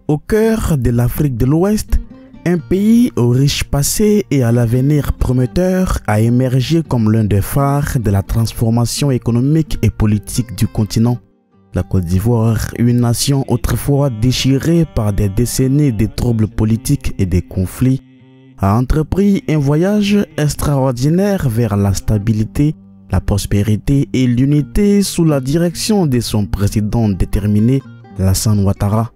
Au cœur de l'Afrique de l'Ouest, un pays au riche passé et à l'avenir prometteur a émergé comme l'un des phares de la transformation économique et politique du continent. La Côte d'Ivoire, une nation autrefois déchirée par des décennies de troubles politiques et de conflits, a entrepris un voyage extraordinaire vers la stabilité, la prospérité et l'unité sous la direction de son président déterminé, Alassane Ouattara.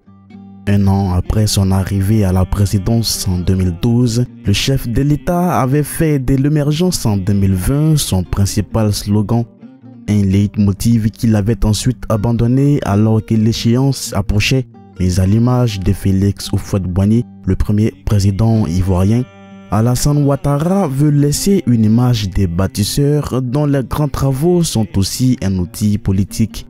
Un an après son arrivée à la présidence en 2012, le chef de l'État avait fait de l'émergence en 2020 son principal slogan, un leitmotiv qu'il avait ensuite abandonné alors que l'échéance approchait, mais à l'image de Félix Houphouët-Boigny, le premier président ivoirien, Alassane Ouattara veut laisser une image des bâtisseurs dont les grands travaux sont aussi un outil politique.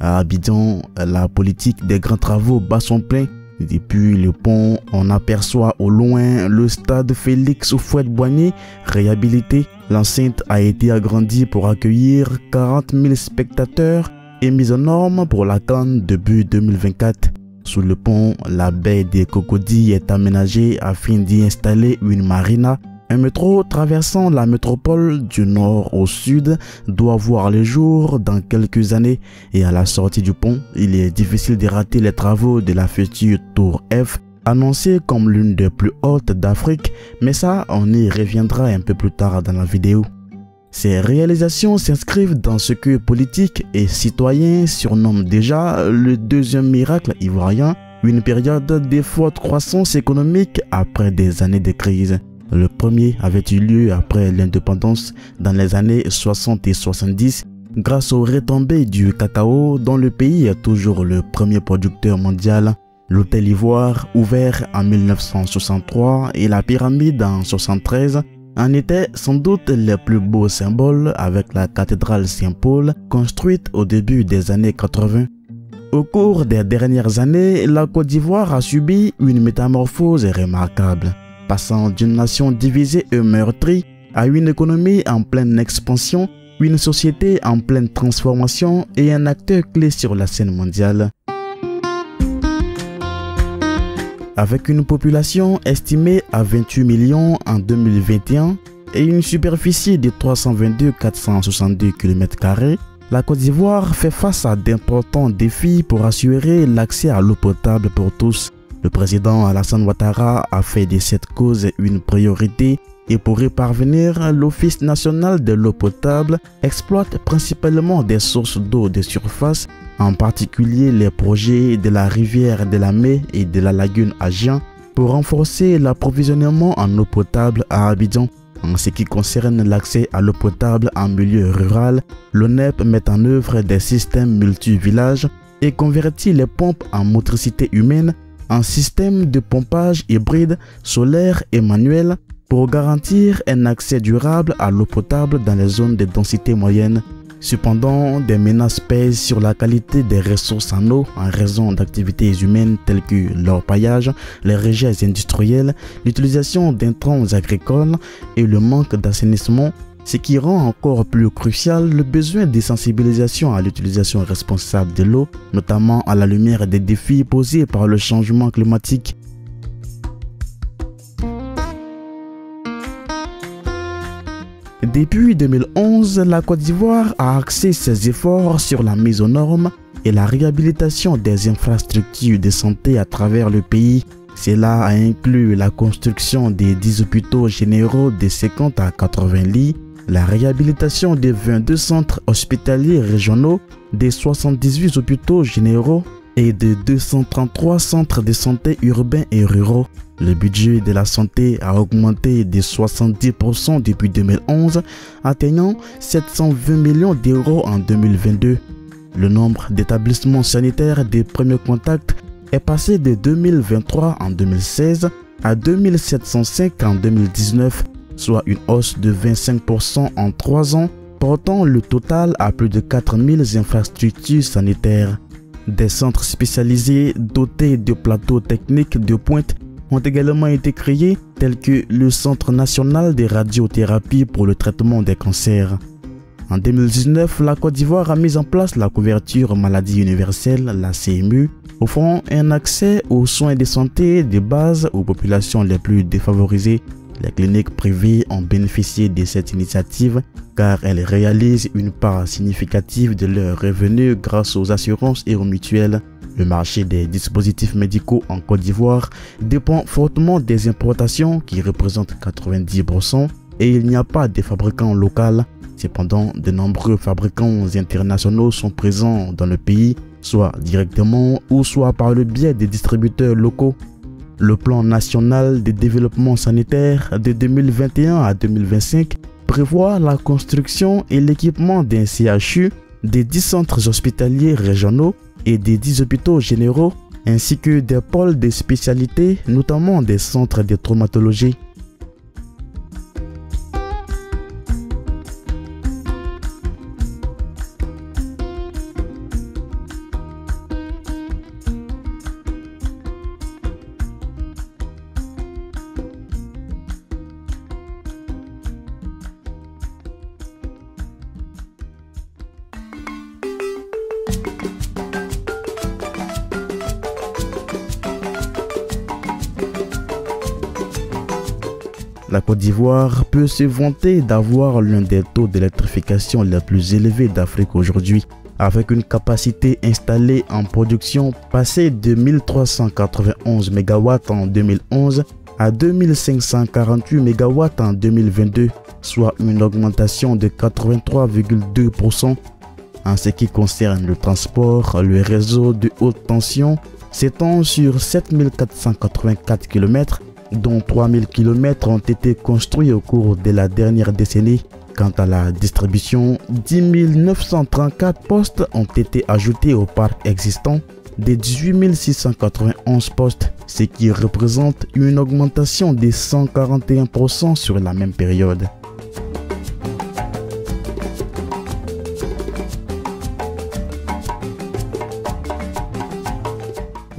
À Abidjan, la politique des grands travaux bat son plein. Depuis le pont, on aperçoit au loin le stade Félix Houphouët-Boigny réhabilité. L'enceinte a été agrandie pour accueillir 40 000 spectateurs et mise aux normes pour la CAN début 2024. Sous le pont, la baie des Cocody est aménagée afin d'y installer une marina. Un métro traversant la métropole du nord au sud doit voir le jour dans quelques années et à la sortie du pont, il est difficile de rater les travaux de la future Tour F, annoncée comme l'une des plus hautes d'Afrique, mais ça, on y reviendra un peu plus tard dans la vidéo. Ces réalisations s'inscrivent dans ce que politiques et citoyens surnomment déjà le deuxième miracle ivoirien, une période de forte croissance économique après des années de crise. Le premier avait eu lieu après l'indépendance dans les années 60 et 70 grâce aux retombées du cacao dont le pays est toujours le premier producteur mondial. L'Hôtel Ivoire, ouvert en 1963 et la pyramide en 1973, en étaient sans doute les plus beaux symboles avec la cathédrale Saint-Paul construite au début des années 80. Au cours des dernières années, la Côte d'Ivoire a subi une métamorphose remarquable, passant d'une nation divisée et meurtrie à une économie en pleine expansion, une société en pleine transformation et un acteur clé sur la scène mondiale. Avec une population estimée à 28 millions en 2021 et une superficie de 322 462 km², la Côte d'Ivoire fait face à d'importants défis pour assurer l'accès à l'eau potable pour tous. Le président Alassane Ouattara a fait de cette cause une priorité et pour y parvenir, l'Office national de l'eau potable exploite principalement des sources d'eau de surface, en particulier les projets de la rivière de la Mai et de la lagune Agien, pour renforcer l'approvisionnement en eau potable à Abidjan. En ce qui concerne l'accès à l'eau potable en milieu rural, l'ONEP met en œuvre des systèmes multi-villages et convertit les pompes en motricité humaine en système de pompage hybride, solaire et manuel pour garantir un accès durable à l'eau potable dans les zones de densité moyenne. Cependant, des menaces pèsent sur la qualité des ressources en eau en raison d'activités humaines telles que l'orpaillage, les rejets industriels, l'utilisation d'intrants agricoles et le manque d'assainissement, ce qui rend encore plus crucial le besoin de sensibilisation à l'utilisation responsable de l'eau, notamment à la lumière des défis posés par le changement climatique. Depuis 2011, la Côte d'Ivoire a axé ses efforts sur la mise aux normes et la réhabilitation des infrastructures de santé à travers le pays. Cela a inclus la construction des 10 hôpitaux généraux de 50 à 80 lits, la réhabilitation des 22 centres hospitaliers régionaux, des 78 hôpitaux généraux et de 233 centres de santé urbains et ruraux. Le budget de la santé a augmenté de 70% depuis 2011, atteignant 720 millions d'euros en 2022. Le nombre d'établissements sanitaires des premiers contacts est passé de 2023 en 2016 à 2705 en 2019, soit une hausse de 25% en 3 ans, portant le total à plus de 4000 infrastructures sanitaires. Des centres spécialisés dotés de plateaux techniques de pointe ont également été créés, tels que le Centre national de radiothérapie pour le traitement des cancers. En 2019, la Côte d'Ivoire a mis en place la couverture maladie universelle, la CMU, offrant un accès aux soins de santé de base aux populations les plus défavorisées. Les cliniques privées ont bénéficié de cette initiative car elles réalisent une part significative de leurs revenus grâce aux assurances et aux mutuelles. Le marché des dispositifs médicaux en Côte d'Ivoire dépend fortement des importations qui représentent 90% et il n'y a pas de fabricants locaux. Cependant, de nombreux fabricants internationaux sont présents dans le pays, soit directement ou soit par le biais des distributeurs locaux. Le plan national de développement sanitaire de 2021 à 2025 prévoit la construction et l'équipement d'un CHU, des 10 centres hospitaliers régionaux et des 10 hôpitaux généraux, ainsi que des pôles de spécialité, notamment des centres de traumatologie. La Côte d'Ivoire peut se vanter d'avoir l'un des taux d'électrification les plus élevés d'Afrique aujourd'hui, avec une capacité installée en production passée de 1391 MW en 2011 à 2548 MW en 2022, soit une augmentation de 83,2%. En ce qui concerne le transport, le réseau de haute tension s'étend sur 7484 km, dont 3000 km ont été construits au cours de la dernière décennie. Quant à la distribution, 10 934 postes ont été ajoutés au parc existant de 18 691 postes, ce qui représente une augmentation de 141% sur la même période.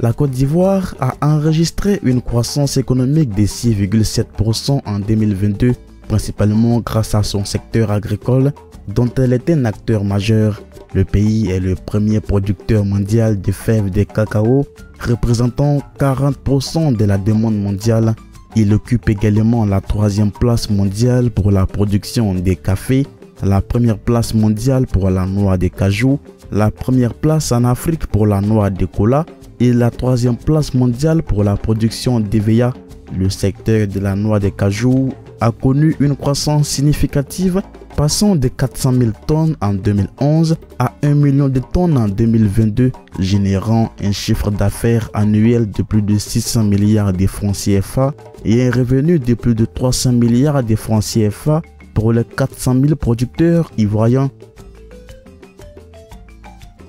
La Côte d'Ivoire a enregistré une croissance économique de 6,7% en 2022, principalement grâce à son secteur agricole, dont elle est un acteur majeur. Le pays est le premier producteur mondial de fèves de cacao, représentant 40% de la demande mondiale. Il occupe également la 3e place mondiale pour la production de café, la 1re place mondiale pour la noix de cajou, la 1re place en Afrique pour la noix de cola, et la 3e place mondiale pour la production d'EVA. Le secteur de la noix de cajou a connu une croissance significative, passant de 400 000 tonnes en 2011 à 1 million de tonnes en 2022, générant un chiffre d'affaires annuel de plus de 600 milliards de francs CFA et un revenu de plus de 300 milliards de francs CFA pour les 400 000 producteurs ivoiriens.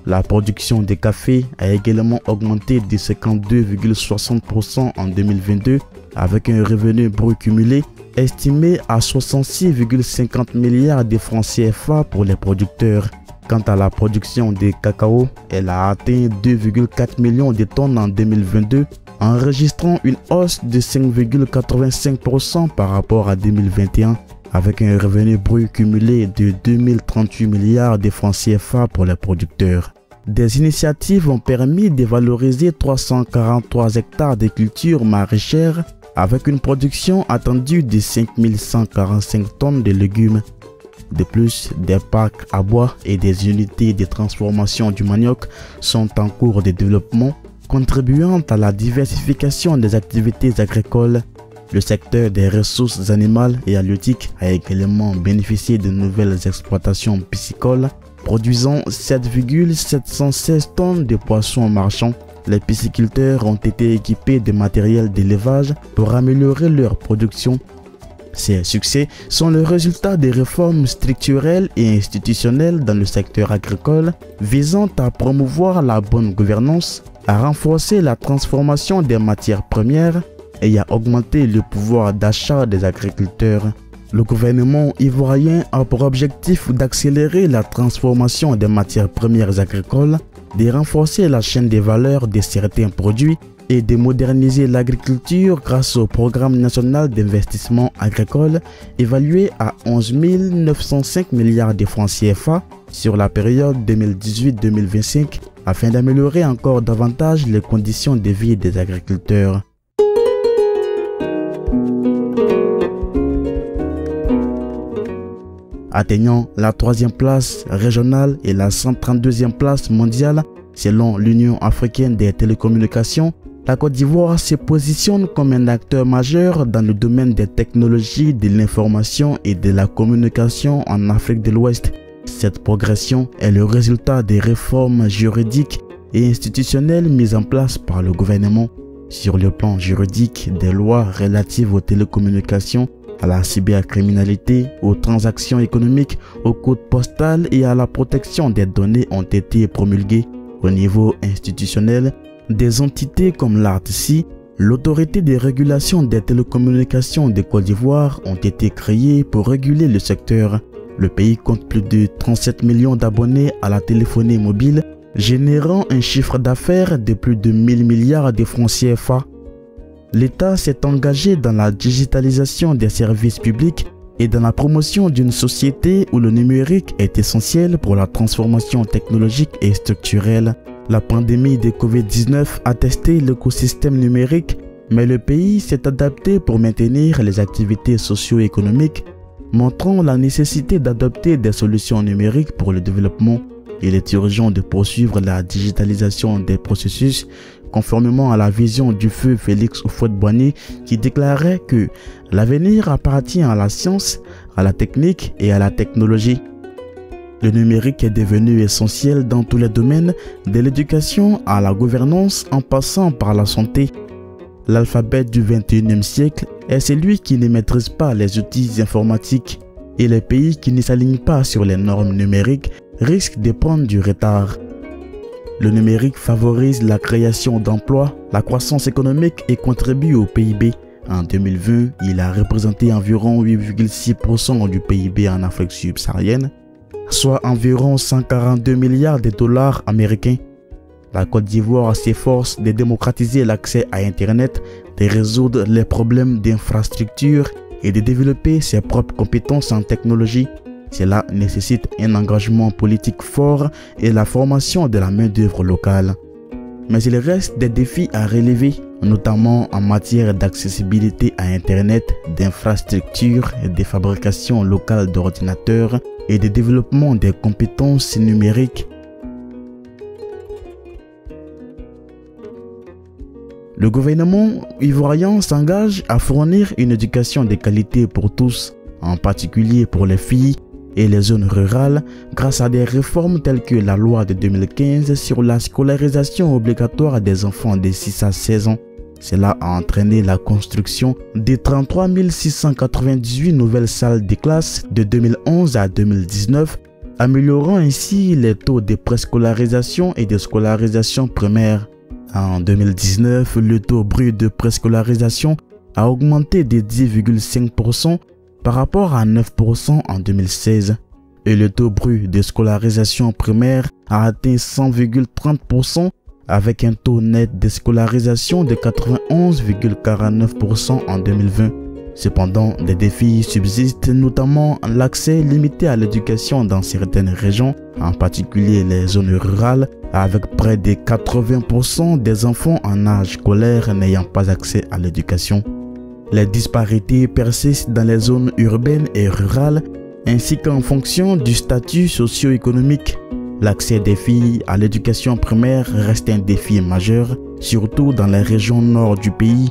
La production de café a également augmenté de 52,60% en 2022 avec un revenu brut cumulé estimé à 66,50 milliards de francs CFA pour les producteurs. Quant à la production de cacao, elle a atteint 2,4 millions de tonnes en 2022, enregistrant une hausse de 5,85% par rapport à 2021. Avec un revenu brut cumulé de 2038 milliards de francs CFA pour les producteurs. Des initiatives ont permis de valoriser 343 hectares de cultures maraîchères avec une production attendue de 5145 tonnes de légumes. De plus, des parcs à bois et des unités de transformation du manioc sont en cours de développement, contribuant à la diversification des activités agricoles. Le secteur des ressources animales et halieutiques a également bénéficié de nouvelles exploitations piscicoles, produisant 7,716 tonnes de poissons marchands. Les pisciculteurs ont été équipés de matériel d'élevage pour améliorer leur production. Ces succès sont le résultat des réformes structurelles et institutionnelles dans le secteur agricole visant à promouvoir la bonne gouvernance, à renforcer la transformation des matières premières et à augmenter le pouvoir d'achat des agriculteurs. Le gouvernement ivoirien a pour objectif d'accélérer la transformation des matières premières agricoles, de renforcer la chaîne de valeur de certains produits et de moderniser l'agriculture grâce au programme national d'investissement agricole évalué à 11 905 milliards de francs CFA sur la période 2018-2025 afin d'améliorer encore davantage les conditions de vie des agriculteurs. Atteignant la 3e place régionale et la 132e place mondiale selon l'Union africaine des télécommunications, la Côte d'Ivoire se positionne comme un acteur majeur dans le domaine des technologies de l'information et de la communication en Afrique de l'Ouest. Cette progression est le résultat des réformes juridiques et institutionnelles mises en place par le gouvernement. Sur le plan juridique, des lois relatives aux télécommunications, à la cybercriminalité, aux transactions économiques, au code postal et à la protection des données ont été promulguées. Au niveau institutionnel, des entités comme l'ARTC, l'autorité de régulation des télécommunications de Côte d'Ivoire, ont été créées pour réguler le secteur. Le pays compte plus de 37 millions d'abonnés à la téléphonie mobile, générant un chiffre d'affaires de plus de 1000 milliards de francs CFA. L'État s'est engagé dans la digitalisation des services publics et dans la promotion d'une société où le numérique est essentiel pour la transformation technologique et structurelle. La pandémie de Covid-19 a testé l'écosystème numérique, mais le pays s'est adapté pour maintenir les activités socio-économiques, montrant la nécessité d'adopter des solutions numériques pour le développement. Il est urgent de poursuivre la digitalisation des processus, conformément à la vision du feu Félix Houphouët-Boigny qui déclarait que l'avenir appartient à la science, à la technique et à la technologie. Le numérique est devenu essentiel dans tous les domaines, de l'éducation à la gouvernance en passant par la santé. L'alphabet du XXIe siècle est celui qui ne maîtrise pas les outils informatiques et les pays qui ne s'alignent pas sur les normes numériques risquent de prendre du retard. Le numérique favorise la création d'emplois, la croissance économique et contribue au PIB. En 2020, il a représenté environ 8,6% du PIB en Afrique subsaharienne, soit environ 142 milliards de dollars américains. La Côte d'Ivoire s'efforce de démocratiser l'accès à Internet, de résoudre les problèmes d'infrastructure et de développer ses propres compétences en technologie. Cela nécessite un engagement politique fort et la formation de la main-d'œuvre locale. Mais il reste des défis à relever, notamment en matière d'accessibilité à Internet, d'infrastructures, de fabrication locale d'ordinateurs et de développement des compétences numériques. Le gouvernement ivoirien s'engage à fournir une éducation de qualité pour tous, en particulier pour les filles et les zones rurales, grâce à des réformes telles que la loi de 2015 sur la scolarisation obligatoire des enfants de 6 à 16 ans. Cela a entraîné la construction de 33 698 nouvelles salles de classe de 2011 à 2019, améliorant ainsi les taux de préscolarisation et de scolarisation primaire. En 2019, le taux brut de préscolarisation a augmenté de 10,5% par rapport à 9% en 2016 et le taux brut de scolarisation primaire a atteint 100,30% avec un taux net de scolarisation de 91,49% en 2020. Cependant, des défis subsistent, notamment l'accès limité à l'éducation dans certaines régions, en particulier les zones rurales, avec près de 80% des enfants en âge scolaire n'ayant pas accès à l'éducation. Les disparités persistent dans les zones urbaines et rurales, ainsi qu'en fonction du statut socio-économique. L'accès des filles à l'éducation primaire reste un défi majeur, surtout dans les régions nord du pays.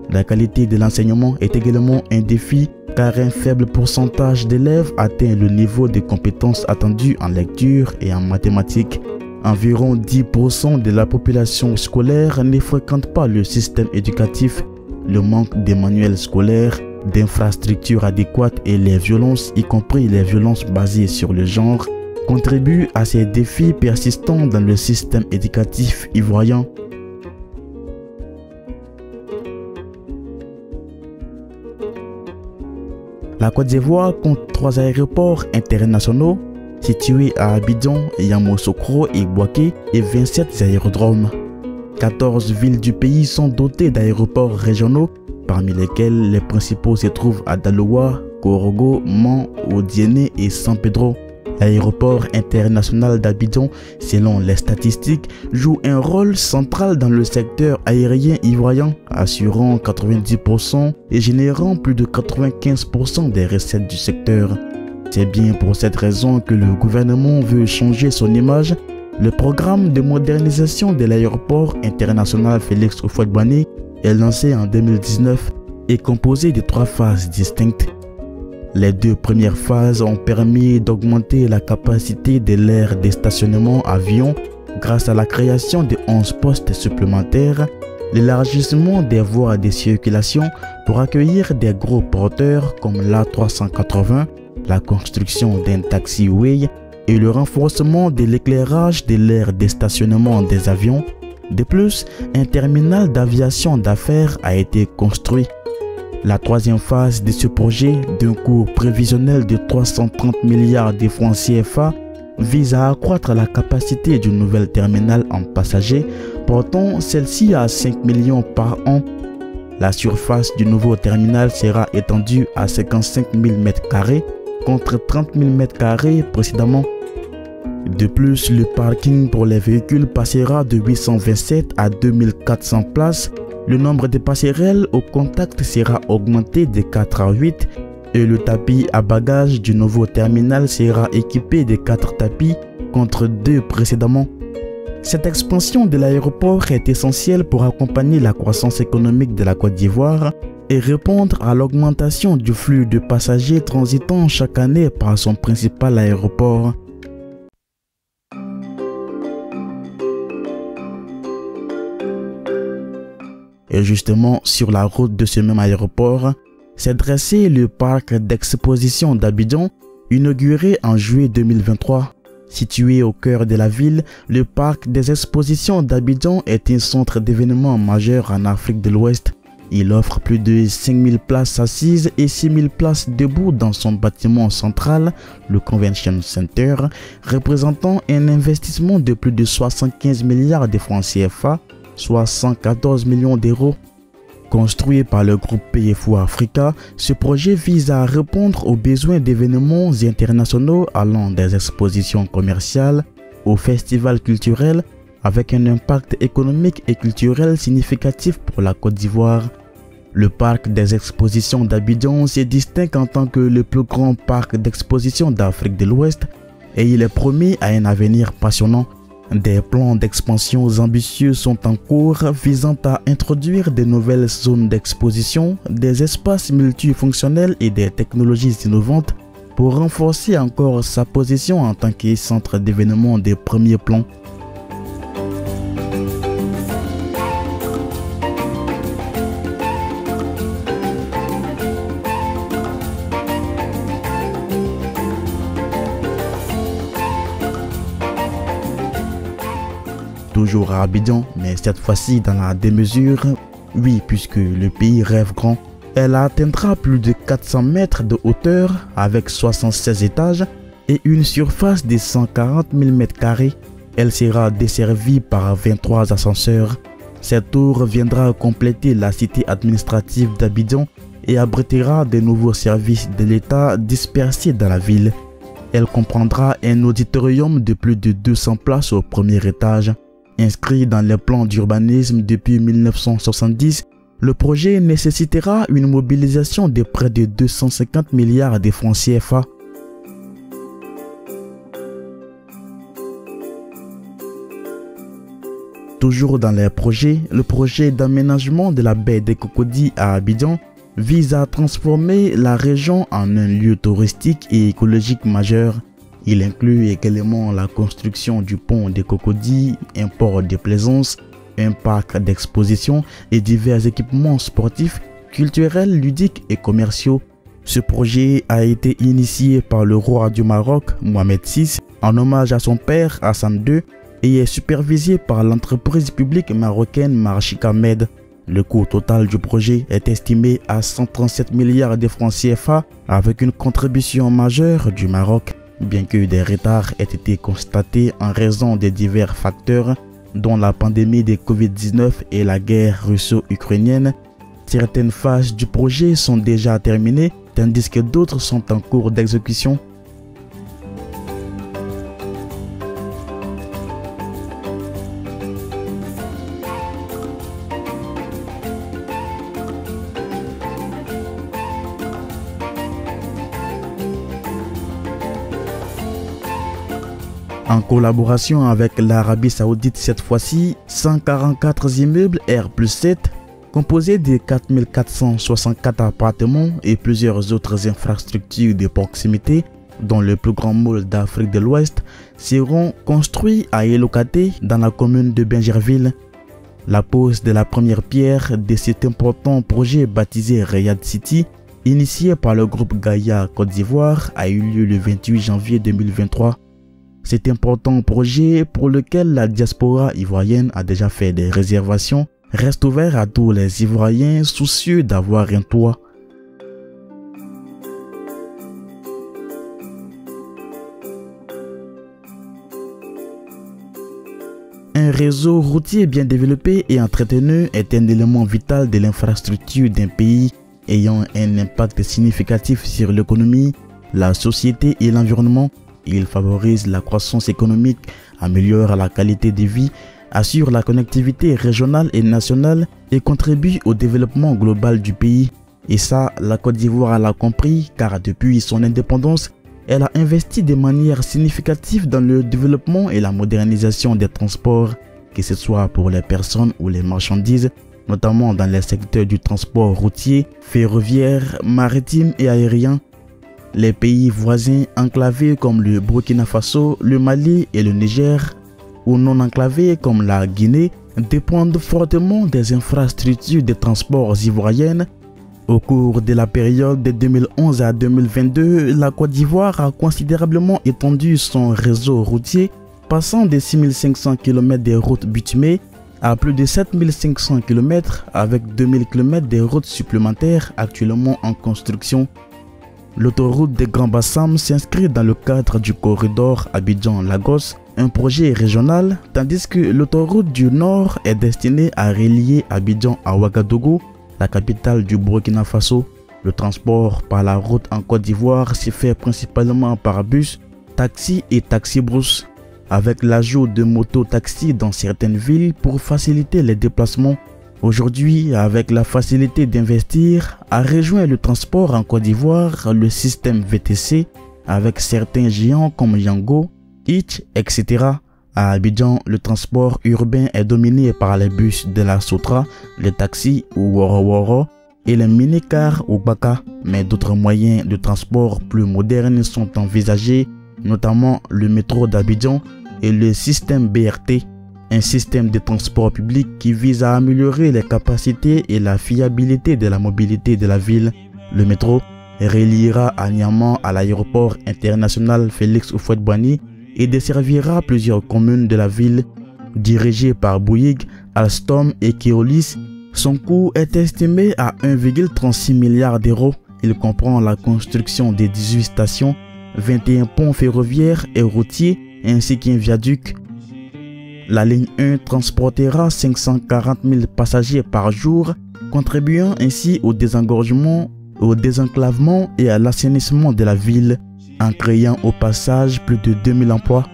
La qualité de l'enseignement est également un défi, car un faible pourcentage d'élèves atteint le niveau de compétences attendues en lecture et en mathématiques. Environ 10% de la population scolaire ne fréquente pas le système éducatif. Le manque de manuels scolaires, d'infrastructures adéquates et les violences, y compris les violences basées sur le genre, contribuent à ces défis persistants dans le système éducatif ivoirien. La Côte d'Ivoire compte 3 aéroports internationaux situés à Abidjan, Yamoussoukro et Bouaké et 27 aérodromes. 14 villes du pays sont dotées d'aéroports régionaux, parmi lesquels les principaux se trouvent à Daloa, Korogo, Mans, Odiéné et San Pedro. L'aéroport international d'Abidjan, selon les statistiques, joue un rôle central dans le secteur aérien ivoirien, assurant 90% et générant plus de 95% des recettes du secteur. C'est bien pour cette raison que le gouvernement veut changer son image. Le programme de modernisation de l'aéroport international Félix Houphouët-Boigny est lancé en 2019 et composé de 3 phases distinctes. Les 2 premières phases ont permis d'augmenter la capacité de l'aire de stationnement avion grâce à la création de 11 postes supplémentaires, l'élargissement des voies de circulation pour accueillir des gros porteurs comme l'A380, la construction d'un taxiway et le renforcement de l'éclairage de l'aire de stationnement des avions. De plus, un terminal d'aviation d'affaires a été construit. La 3e phase de ce projet, d'un coût prévisionnel de 330 milliards de francs CFA, vise à accroître la capacité du nouvel terminal en passagers, portant celle-ci à 5 millions par an. La surface du nouveau terminal sera étendue à 55 000 m² contre 30 000 m² précédemment. De plus, le parking pour les véhicules passera de 827 à 2400 places. Le nombre de passerelles au contact sera augmenté de 4 à 8 et le tapis à bagages du nouveau terminal sera équipé de 4 tapis contre 2 précédemment. Cette expansion de l'aéroport est essentielle pour accompagner la croissance économique de la Côte d'Ivoire et répondre à l'augmentation du flux de passagers transitant chaque année par son principal aéroport. Et justement, sur la route de ce même aéroport, s'est dressé le parc d'exposition d'Abidjan, inauguré en juillet 2023. Situé au cœur de la ville, le parc des expositions d'Abidjan est un centre d'événements majeur en Afrique de l'Ouest. Il offre plus de 5000 places assises et 6000 places debout dans son bâtiment central, le Convention Center, représentant un investissement de plus de 75 milliards de francs CFA, soit 114 millions d'euros. Construit par le groupe PFO Africa, ce projet vise à répondre aux besoins d'événements internationaux allant des expositions commerciales aux festivals culturels avec un impact économique et culturel significatif pour la Côte d'Ivoire. Le parc des expositions d'Abidjan se distingue en tant que le plus grand parc d'exposition d'Afrique de l'Ouest et il est promis à un avenir passionnant. Des plans d'expansion ambitieux sont en cours visant à introduire de nouvelles zones d'exposition, des espaces multifonctionnels et des technologies innovantes pour renforcer encore sa position en tant que centre d'événements de premier plan. Toujours à Abidjan, mais cette fois-ci dans la démesure. Oui, puisque le pays rêve grand. Elle atteindra plus de 400 mètres de hauteur avec 76 étages et une surface de 140 000 m². Elle sera desservie par 23 ascenseurs. Cette tour viendra compléter la cité administrative d'Abidjan et abritera de nouveaux services de l'État dispersés dans la ville. Elle comprendra un auditorium de plus de 200 places au premier étage. Inscrit dans les plans d'urbanisme depuis 1970, le projet nécessitera une mobilisation de près de 250 milliards de francs CFA. Toujours dans les projets, le projet d'aménagement de la baie des Cocody à Abidjan vise à transformer la région en un lieu touristique et écologique majeur. Il inclut également la construction du pont des Cocody, un port de plaisance, un parc d'exposition et divers équipements sportifs, culturels, ludiques et commerciaux. Ce projet a été initié par le roi du Maroc, Mohamed VI, en hommage à son père Hassan II et est supervisé par l'entreprise publique marocaine Marchika Med. Le coût total du projet est estimé à 137 milliards de francs CFA avec une contribution majeure du Maroc. Bien que des retards aient été constatés en raison de divers facteurs, dont la pandémie de Covid-19 et la guerre russo-ukrainienne, certaines phases du projet sont déjà terminées, tandis que d'autres sont en cours d'exécution. En collaboration avec l'Arabie Saoudite cette fois-ci, 144 immeubles R+7 composés de 4464 appartements et plusieurs autres infrastructures de proximité dont le plus grand mall d'Afrique de l'Ouest seront construits à Elokate dans la commune de Bingerville. La pose de la première pierre de cet important projet baptisé Riyad City, initié par le groupe Gaïa Côte d'Ivoire, a eu lieu le 28 janvier 2023. Cet important projet, pour lequel la diaspora ivoirienne a déjà fait des réservations, reste ouvert à tous les Ivoiriens soucieux d'avoir un toit. Un réseau routier bien développé et entretenu est un élément vital de l'infrastructure d'un pays ayant un impact significatif sur l'économie, la société et l'environnement. Il favorise la croissance économique, améliore la qualité de vie, assure la connectivité régionale et nationale et contribue au développement global du pays. Et ça, la Côte d'Ivoire l'a compris car depuis son indépendance, elle a investi de manière significative dans le développement et la modernisation des transports, que ce soit pour les personnes ou les marchandises, notamment dans les secteurs du transport routier, ferroviaire, maritime et aérien. Les pays voisins enclavés comme le Burkina Faso, le Mali et le Niger, ou non enclavés comme la Guinée, dépendent fortement des infrastructures de transports ivoiriennes. Au cours de la période de 2011 à 2022, la Côte d'Ivoire a considérablement étendu son réseau routier, passant de 6500 km de routes bitumées à plus de 7500 km avec 2000 km de routes supplémentaires actuellement en construction. L'autoroute des Grands Bassam s'inscrit dans le cadre du corridor Abidjan-Lagos, un projet régional, tandis que l'autoroute du Nord est destinée à relier Abidjan à Ouagadougou, la capitale du Burkina Faso. Le transport par la route en Côte d'Ivoire se fait principalement par bus, taxi et taxi-brousse, avec l'ajout de motos-taxis dans certaines villes pour faciliter les déplacements. Aujourd'hui, avec la facilité d'investir, a rejoint le transport en Côte d'Ivoire le système VTC avec certains géants comme Yango, Hitch, etc. À Abidjan, le transport urbain est dominé par les bus de la Sotra, les taxis ou Woro Woro et les mini-cars ou Baka, mais d'autres moyens de transport plus modernes sont envisagés, notamment le métro d'Abidjan et le système BRT. Un système de transport public qui vise à améliorer les capacités et la fiabilité de la mobilité de la ville. Le métro reliera à Niamey à l'aéroport international Félix Houphouët-Boigny et desservira plusieurs communes de la ville. Dirigé par Bouygues, Alstom et Keolis, son coût est estimé à 1,36 milliard d'euros. Il comprend la construction de 18 stations, 21 ponts ferroviaires et routiers ainsi qu'un viaduc. La ligne 1 transportera 540 000 passagers par jour, contribuant ainsi au désengorgement, au désenclavement et à l'assainissement de la ville, en créant au passage plus de 2000 emplois.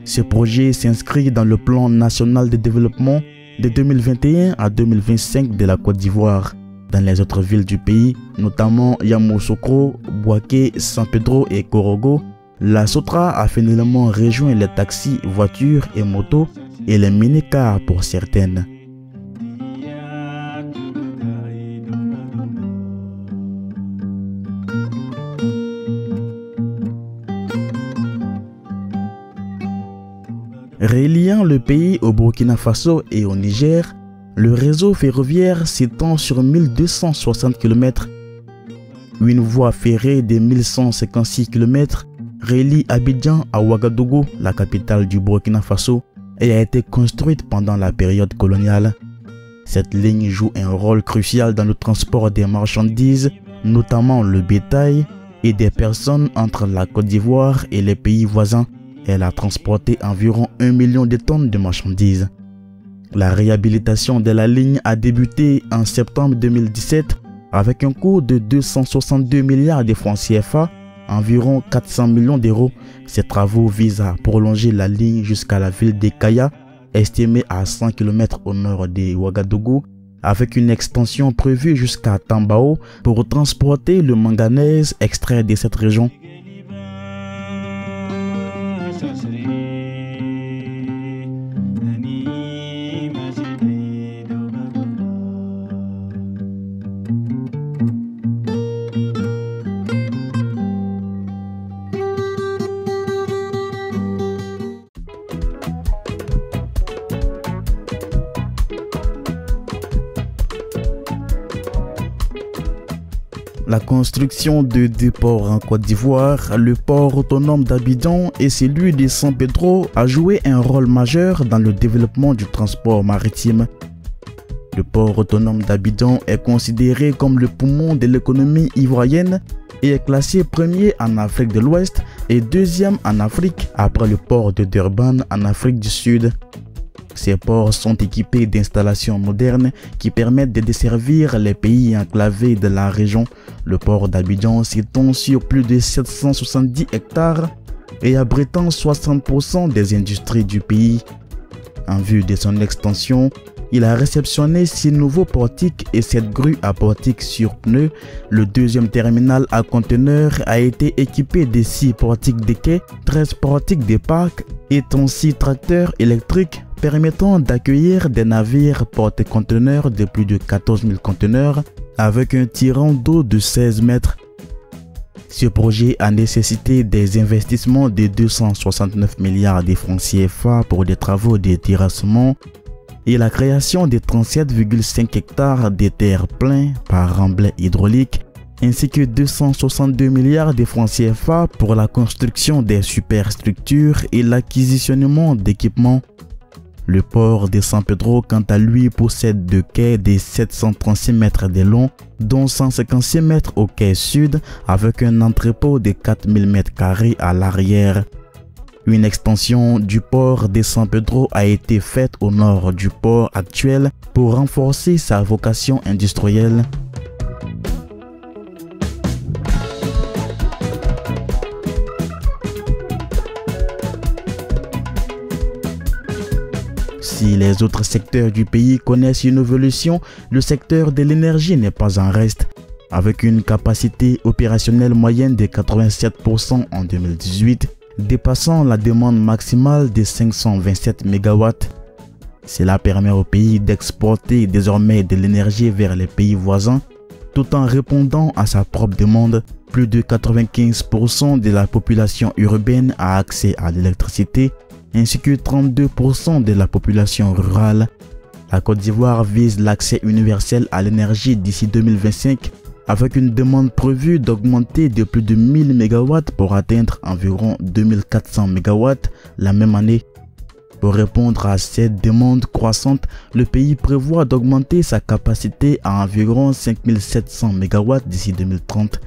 Ce projet s'inscrit dans le plan national de développement de 2021 à 2025 de la Côte d'Ivoire. Dans les autres villes du pays, notamment Yamoussoukro, Bouaké, San Pedro et Korogo, la Sotra a finalement rejoint les taxis, voitures et motos et les mini-cars pour certaines. Reliant le pays au Burkina Faso et au Niger, le réseau ferroviaire s'étend sur 1260 km. Une voie ferrée de 1156 km relie Abidjan à Ouagadougou, la capitale du Burkina Faso, et a été construite pendant la période coloniale. Cette ligne joue un rôle crucial dans le transport des marchandises, notamment le bétail, et des personnes entre la Côte d'Ivoire et les pays voisins. Elle a transporté environ 1 million de tonnes de marchandises. La réhabilitation de la ligne a débuté en septembre 2017 avec un coût de 262 milliards de francs CFA, environ 400 millions d'euros. Ces travaux visent à prolonger la ligne jusqu'à la ville de Kaya, estimée à 100 km au nord de Ouagadougou, avec une extension prévue jusqu'à Tambao pour transporter le manganèse extrait de cette région. La construction de deux ports en Côte d'Ivoire, le port autonome d'Abidjan et celui de San Pedro, a joué un rôle majeur dans le développement du transport maritime. Le port autonome d'Abidjan est considéré comme le poumon de l'économie ivoirienne et est classé premier en Afrique de l'Ouest et deuxième en Afrique après le port de Durban en Afrique du Sud. Ces ports sont équipés d'installations modernes qui permettent de desservir les pays enclavés de la région. Le port d'Abidjan s'étend sur plus de 770 hectares et abritant 60% des industries du pays. En vue de son extension, il a réceptionné 6 nouveaux portiques et 7 grues à portiques sur pneus. Le deuxième terminal à conteneurs a été équipé de 6 portiques de quai, 13 portiques de parc et 36 tracteurs électriques permettant d'accueillir des navires porte-conteneurs de plus de 14 000 conteneurs avec un tirant d'eau de 16 mètres. Ce projet a nécessité des investissements de 269 milliards de francs CFA pour des travaux de terrassement et la création de 37,5 hectares de terre pleins par remblai hydraulique, ainsi que 262 milliards de francs CFA pour la construction des superstructures et l'acquisitionnement d'équipements. Le port de San Pedro, quant à lui, possède 2 quais de 736 mètres de long, dont 156 mètres au quai sud, avec un entrepôt de 4000 mètres carrés à l'arrière. Une extension du port de San Pedro a été faite au nord du port actuel pour renforcer sa vocation industrielle. Si les autres secteurs du pays connaissent une évolution, le secteur de l'énergie n'est pas en reste. Avec une capacité opérationnelle moyenne de 87% en 2018, dépassant la demande maximale de 527 MW. Cela permet au pays d'exporter désormais de l'énergie vers les pays voisins tout en répondant à sa propre demande. Plus de 95% de la population urbaine a accès à l'électricité ainsi que 32% de la population rurale. La Côte d'Ivoire vise l'accès universel à l'énergie d'ici 2025 avec une demande prévue d'augmenter de plus de 1000 MW pour atteindre environ 2400 MW la même année. Pour répondre à cette demande croissante, le pays prévoit d'augmenter sa capacité à environ 5700 MW d'ici 2030.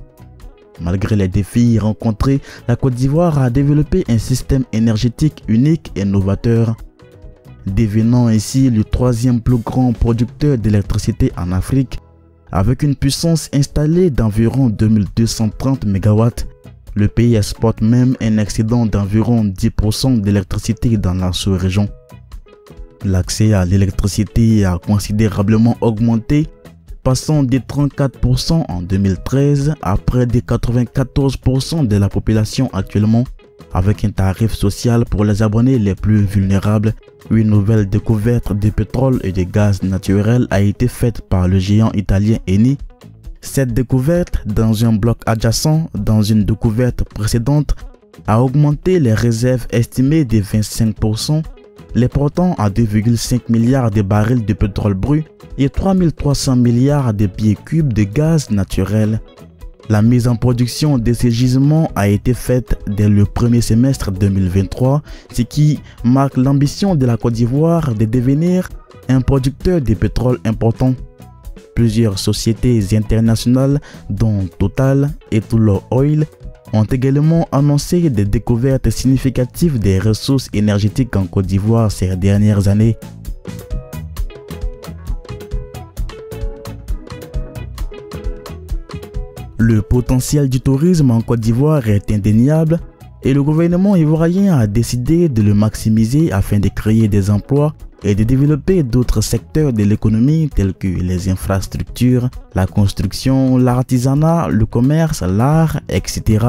Malgré les défis rencontrés, la Côte d'Ivoire a développé un système énergétique unique et novateur, devenant ainsi le 3e plus grand producteur d'électricité en Afrique, avec une puissance installée d'environ 2230 MW. Le pays exporte même un excédent d'environ 10% d'électricité dans la sous-région. L'accès à l'électricité a considérablement augmenté, passant de 34% en 2013 à près de 94% de la population actuellement, avec un tarif social pour les abonnés les plus vulnérables. Une nouvelle découverte de pétrole et de gaz naturel a été faite par le géant italien Eni. Cette découverte, dans un bloc adjacent dans une découverte précédente, a augmenté les réserves estimées de 25%, les portant à 2,5 milliards de barils de pétrole brut et 3300 milliards de pieds cubes de gaz naturel. La mise en production de ces gisements a été faite dès le premier semestre 2023, ce qui marque l'ambition de la Côte d'Ivoire de devenir un producteur de pétrole important. Plusieurs sociétés internationales, dont Total et Tullow Oil, ont également annoncé des découvertes significatives des ressources énergétiques en Côte d'Ivoire ces dernières années. Le potentiel du tourisme en Côte d'Ivoire est indéniable et le gouvernement ivoirien a décidé de le maximiser afin de créer des emplois et de développer d'autres secteurs de l'économie tels que les infrastructures, la construction, l'artisanat, le commerce, l'art, etc.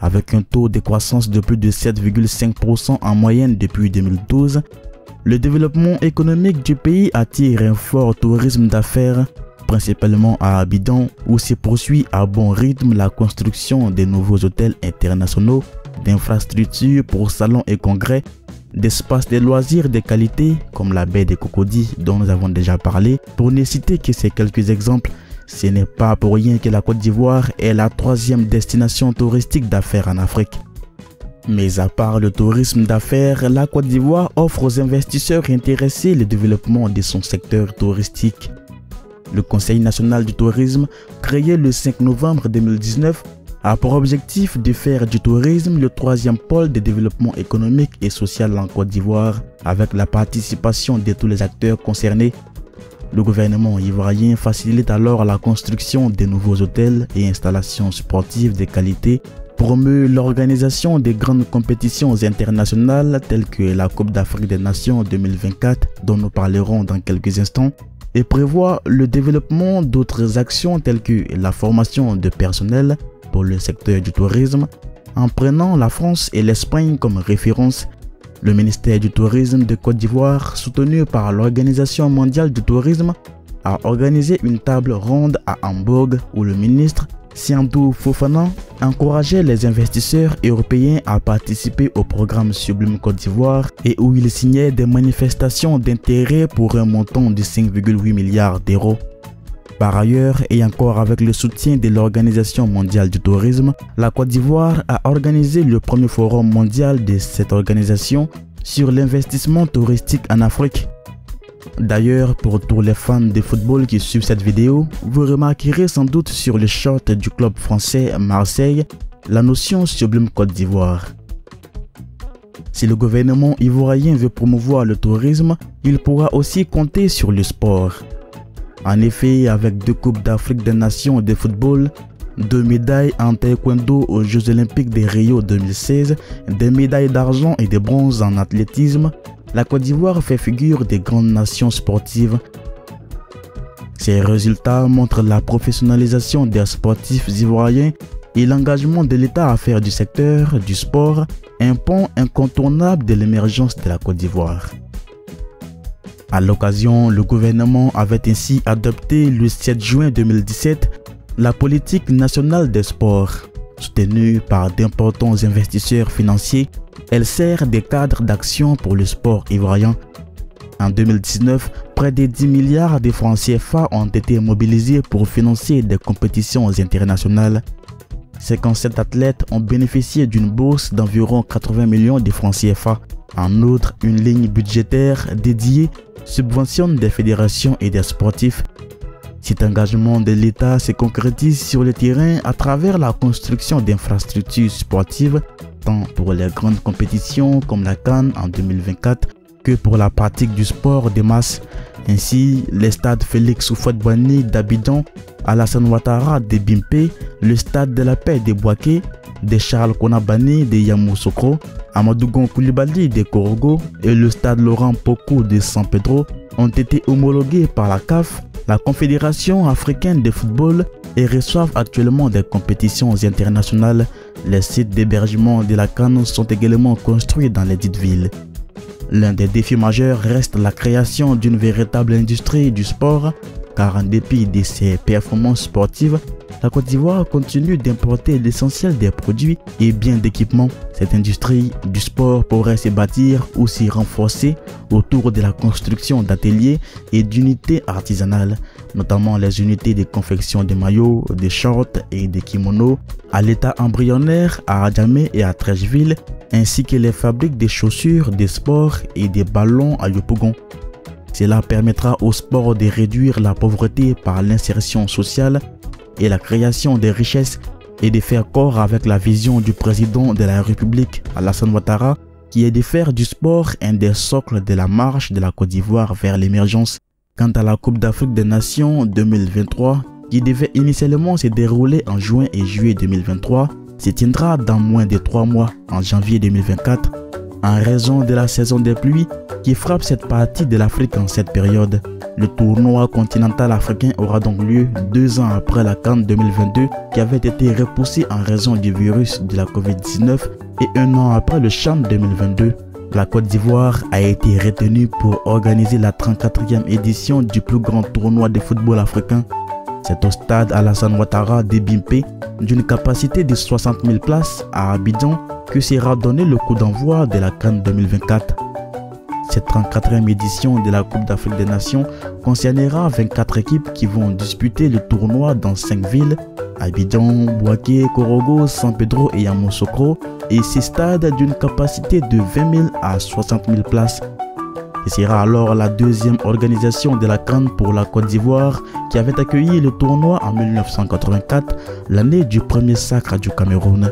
Avec un taux de croissance de plus de 7,5% en moyenne depuis 2012, le développement économique du pays attire un fort tourisme d'affaires, principalement à Abidjan, où se poursuit à bon rythme la construction de nouveaux hôtels internationaux, d'infrastructures pour salons et congrès, d'espaces de loisirs de qualité comme la baie des Cocody dont nous avons déjà parlé. Pour ne citer que ces quelques exemples, Ce n'est pas pour rien que la Côte d'Ivoire est la 3e destination touristique d'affaires en Afrique. Mais à part le tourisme d'affaires, la Côte d'Ivoire offre aux investisseurs intéressés le développement de son secteur touristique. Le Conseil national du tourisme, créé le 5 novembre 2019, a pour objectif de faire du tourisme le 3e pôle de développement économique et social en Côte d'Ivoire, avec la participation de tous les acteurs concernés. Le gouvernement ivoirien facilite alors la construction de nouveaux hôtels et installations sportives de qualité, promeut l'organisation de grandes compétitions internationales telles que la Coupe d'Afrique des Nations 2024, dont nous parlerons dans quelques instants, et prévoit le développement d'autres actions telles que la formation de personnel pour le secteur du tourisme, en prenant la France et l'Espagne comme référence. Le ministère du Tourisme de Côte d'Ivoire, soutenu par l'Organisation mondiale du tourisme, a organisé une table ronde à Hambourg où le ministre Siandou Fofana encourageait les investisseurs européens à participer au programme Sublime Côte d'Ivoire et où il signait des manifestations d'intérêt pour un montant de 5,8 milliards d'euros. Par ailleurs, et encore avec le soutien de l'Organisation mondiale du tourisme, la Côte d'Ivoire a organisé le premier forum mondial de cette organisation sur l'investissement touristique en Afrique. D'ailleurs, pour tous les fans de football qui suivent cette vidéo, vous remarquerez sans doute sur le short du club français Marseille la notion Sublime Côte d'Ivoire. Si le gouvernement ivoirien veut promouvoir le tourisme, il pourra aussi compter sur le sport. En effet, avec 2 Coupes d'Afrique des Nations de football, 2 médailles en taekwondo aux Jeux Olympiques de Rio 2016, des médailles d'argent et de bronze en athlétisme, la Côte d'Ivoire fait figure des grandes nations sportives. Ces résultats montrent la professionnalisation des sportifs ivoiriens et l'engagement de l'État à faire du secteur du sport un pont incontournable de l'émergence de la Côte d'Ivoire. À l'occasion, le gouvernement avait ainsi adopté le 7 juin 2017 la politique nationale des sports. Soutenue par d'importants investisseurs financiers, elle sert de cadre d'action pour le sport ivoirien. En 2019, près de 10 milliards de francs CFA ont été mobilisés pour financer des compétitions internationales. 57 athlètes ont bénéficié d'une bourse d'environ 80 millions de francs CFA. En outre, une ligne budgétaire dédiée subventionne des fédérations et des sportifs. Cet engagement de l'État se concrétise sur le terrain à travers la construction d'infrastructures sportives, tant pour les grandes compétitions comme la CAN en 2024 que pour la pratique du sport de masse. Ainsi, les stades Félix Houphouët-Boigny d'Abidjan, Alassane Ouattara de Bimpe, le stade de la Paix de Bouaké, de Charles Konabani de Yamoussoukro, Amadou Gon Coulibaly de Korogo et le stade Laurent Pokou de San Pedro ont été homologués par la CAF, la Confédération africaine de football, et reçoivent actuellement des compétitions internationales. Les sites d'hébergement de la CAN sont également construits dans les dites villes. L'un des défis majeurs reste la création d'une véritable industrie du sport, car en dépit de ses performances sportives, la Côte d'Ivoire continue d'importer l'essentiel des produits et biens d'équipement. Cette industrie du sport pourrait se bâtir ou s'y renforcer autour de la construction d'ateliers et d'unités artisanales, notamment les unités de confection de maillots, de shorts et de kimonos à l'état embryonnaire à Adjamé et à Treichville, ainsi que les fabriques de chaussures, de sport et des ballons à Yopougon. Cela permettra au sport de réduire la pauvreté par l'insertion sociale et la création de richesses et de faire corps avec la vision du président de la République, Alassane Ouattara, qui est de faire du sport un des socles de la marche de la Côte d'Ivoire vers l'émergence. Quant à la Coupe d'Afrique des Nations 2023, qui devait initialement se dérouler en juin et juillet 2023, se tiendra dans moins de 3 mois, en janvier 2024, en raison de la saison des pluies qui frappe cette partie de l'Afrique en cette période. Le tournoi continental africain aura donc lieu 2 ans après la CAN 2022 qui avait été repoussée en raison du virus de la Covid-19 et 1 an après le CHAN 2022. La Côte d'Ivoire a été retenue pour organiser la 34e édition du plus grand tournoi de football africain. C'est au stade Alassane Ouattara de Bimpe, d'une capacité de 60 000 places à Abidjan, que sera donné le coup d'envoi de la CAN 2024. Cette 34e édition de la Coupe d'Afrique des Nations concernera 24 équipes qui vont disputer le tournoi dans 5 villes, Abidjan, Bouaké, Korogo, San Pedro et Yamoussoukro, et 6 stades d'une capacité de 20 000 à 60 000 places. Ce sera alors la deuxième organisation de la CAN pour la Côte d'Ivoire qui avait accueilli le tournoi en 1984, l'année du premier sacre du Cameroun.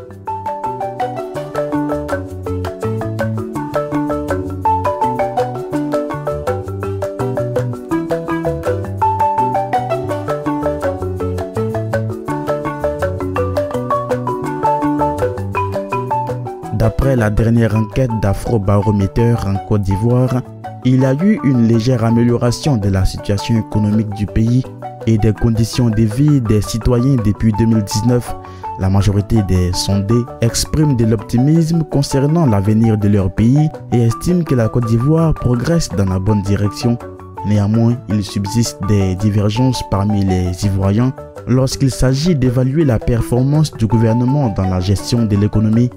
D'après la dernière enquête d'Afrobaromètre en Côte d'Ivoire, il y a eu une légère amélioration de la situation économique du pays et des conditions de vie des citoyens depuis 2019. La majorité des sondés expriment de l'optimisme concernant l'avenir de leur pays et estiment que la Côte d'Ivoire progresse dans la bonne direction. Néanmoins, il subsiste des divergences parmi les Ivoiriens lorsqu'il s'agit d'évaluer la performance du gouvernement dans la gestion de l'économie.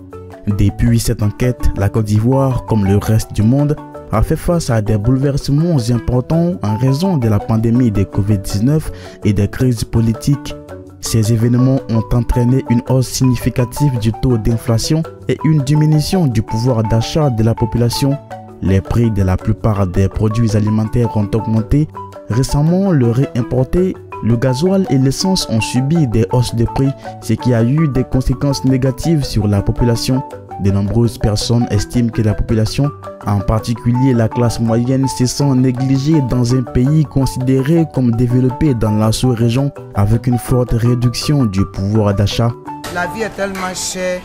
Depuis cette enquête, la Côte d'Ivoire, comme le reste du monde, a fait face à des bouleversements importants en raison de la pandémie de Covid-19 et des crises politiques. Ces événements ont entraîné une hausse significative du taux d'inflation et une diminution du pouvoir d'achat de la population. Les prix de la plupart des produits alimentaires ont augmenté. Récemment, le riz importé, le gasoil et l'essence ont subi des hausses de prix, ce qui a eu des conséquences négatives sur la population. De nombreuses personnes estiment que la population, en particulier la classe moyenne, se sent négligée dans un pays considéré comme développé dans la sous-région avec une forte réduction du pouvoir d'achat. La vie est tellement chère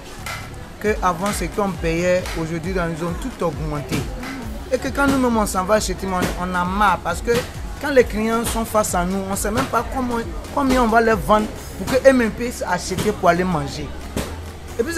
qu'avant ce qu'on payait, aujourd'hui dans les zones, tout augmenté. Et que quand nous-mêmes on s'en va acheter, on a marre parce que quand les clients sont face à nous, on ne sait même pas combien on va les vendre pour qu'eux-mêmes puissent acheter pour aller manger. Et puis,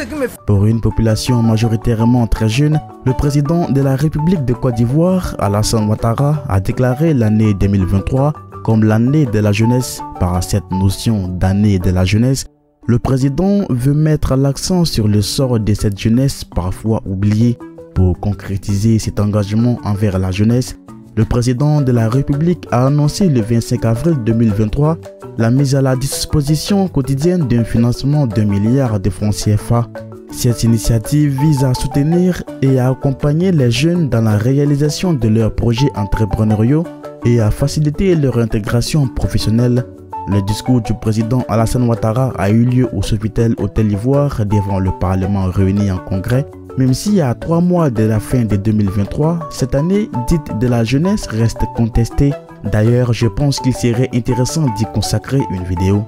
pour une population majoritairement très jeune, le président de la République de Côte d'Ivoire, Alassane Ouattara, a déclaré l'année 2023 comme l'année de la jeunesse. Par cette notion d'année de la jeunesse, le président veut mettre l'accent sur le sort de cette jeunesse parfois oubliée. Pour concrétiser cet engagement envers la jeunesse, le président de la République a annoncé le 25 avril 2023 la mise à la disposition quotidienne d'un financement d'1 milliard de francs CFA. Cette initiative vise à soutenir et à accompagner les jeunes dans la réalisation de leurs projets entrepreneuriaux et à faciliter leur intégration professionnelle. Le discours du président Alassane Ouattara a eu lieu au Sofitel Hôtel Ivoire devant le Parlement réuni en congrès. Même si à 3 mois de la fin de 2023, cette année dite de la jeunesse reste contestée. D'ailleurs, je pense qu'il serait intéressant d'y consacrer une vidéo.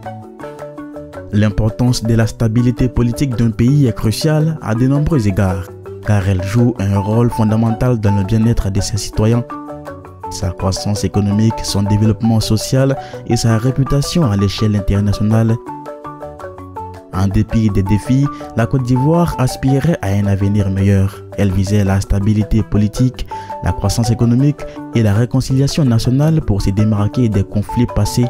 L'importance de la stabilité politique d'un pays est cruciale à de nombreux égards, car elle joue un rôle fondamental dans le bien-être de ses citoyens. Sa croissance économique, son développement social et sa réputation à l'échelle internationale. En dépit des défis, la Côte d'Ivoire aspirait à un avenir meilleur. Elle visait la stabilité politique, la croissance économique et la réconciliation nationale pour se démarquer des conflits passés.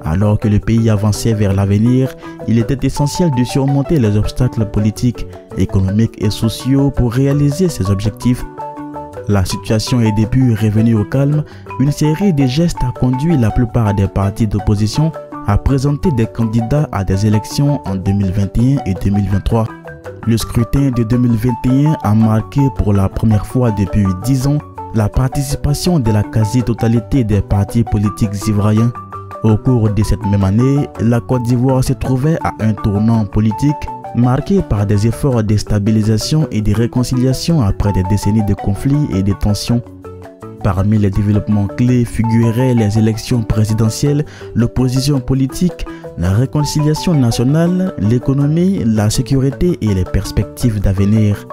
Alors que le pays avançait vers l'avenir, il était essentiel de surmonter les obstacles politiques, économiques et sociaux pour réaliser ces objectifs. La situation est depuis revenue au calme. Une série de gestes a conduit la plupart des partis d'opposition à présenter des candidats à des élections en 2021 et 2023. Le scrutin de 2021 a marqué pour la première fois depuis 10 ans la participation de la quasi-totalité des partis politiques ivoiriens. Au cours de cette même année, la Côte d'Ivoire se trouvait à un tournant politique marqué par des efforts de stabilisation et de réconciliation après des décennies de conflits et de tensions. Parmi les développements clés figuraient les élections présidentielles, l'opposition politique, la réconciliation nationale, l'économie, la sécurité et les perspectives d'avenir.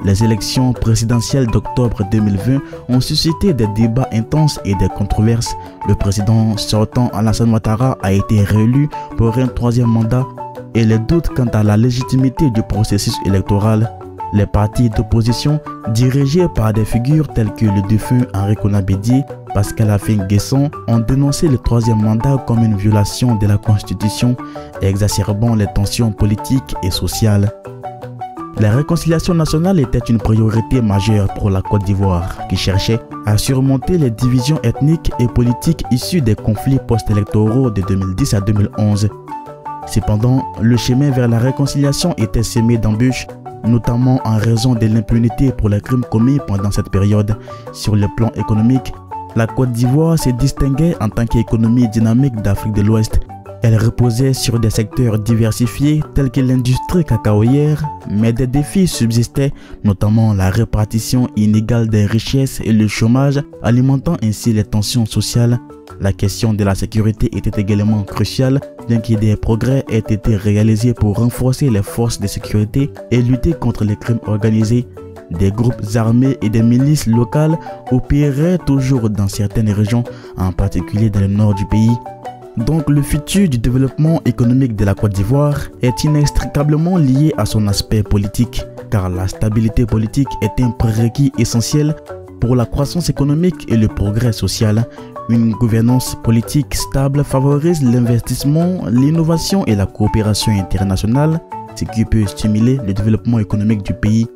Les élections présidentielles d'octobre 2020 ont suscité des débats intenses et des controverses. Le président sortant Alassane Ouattara a été réélu pour un 3e mandat et les doutes quant à la légitimité du processus électoral. Les partis d'opposition, dirigés par des figures telles que le défunt Henri Konaté Dié, Pascal Afin-Guesson, ont dénoncé le 3e mandat comme une violation de la Constitution, exacerbant les tensions politiques et sociales. La réconciliation nationale était une priorité majeure pour la Côte d'Ivoire, qui cherchait à surmonter les divisions ethniques et politiques issues des conflits post-électoraux de 2010 à 2011. Cependant, le chemin vers la réconciliation était semé d'embûches, notamment en raison de l'impunité pour les crimes commis pendant cette période. Sur le plan économique, la Côte d'Ivoire se distinguait en tant qu'économie dynamique d'Afrique de l'Ouest. Elle reposait sur des secteurs diversifiés tels que l'industrie cacaoyère, mais des défis subsistaient, notamment la répartition inégale des richesses et le chômage, alimentant ainsi les tensions sociales. La question de la sécurité était également cruciale, bien que des progrès aient été réalisés pour renforcer les forces de sécurité et lutter contre les crimes organisés. Des groupes armés et des milices locales opéraient toujours dans certaines régions, en particulier dans le nord du pays. Donc le futur du développement économique de la Côte d'Ivoire est inextricablement lié à son aspect politique, car la stabilité politique est un prérequis essentiel pour la croissance économique et le progrès social. Une gouvernance politique stable favorise l'investissement, l'innovation et la coopération internationale, ce qui peut stimuler le développement économique du pays.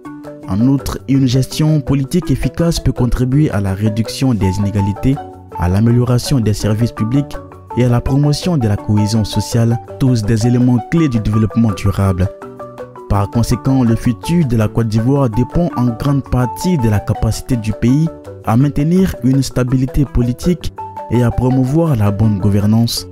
En outre, une gestion politique efficace peut contribuer à la réduction des inégalités, à l'amélioration des services publics et à la promotion de la cohésion sociale, tous des éléments clés du développement durable. Par conséquent, le futur de la Côte d'Ivoire dépend en grande partie de la capacité du pays à maintenir une stabilité politique et à promouvoir la bonne gouvernance.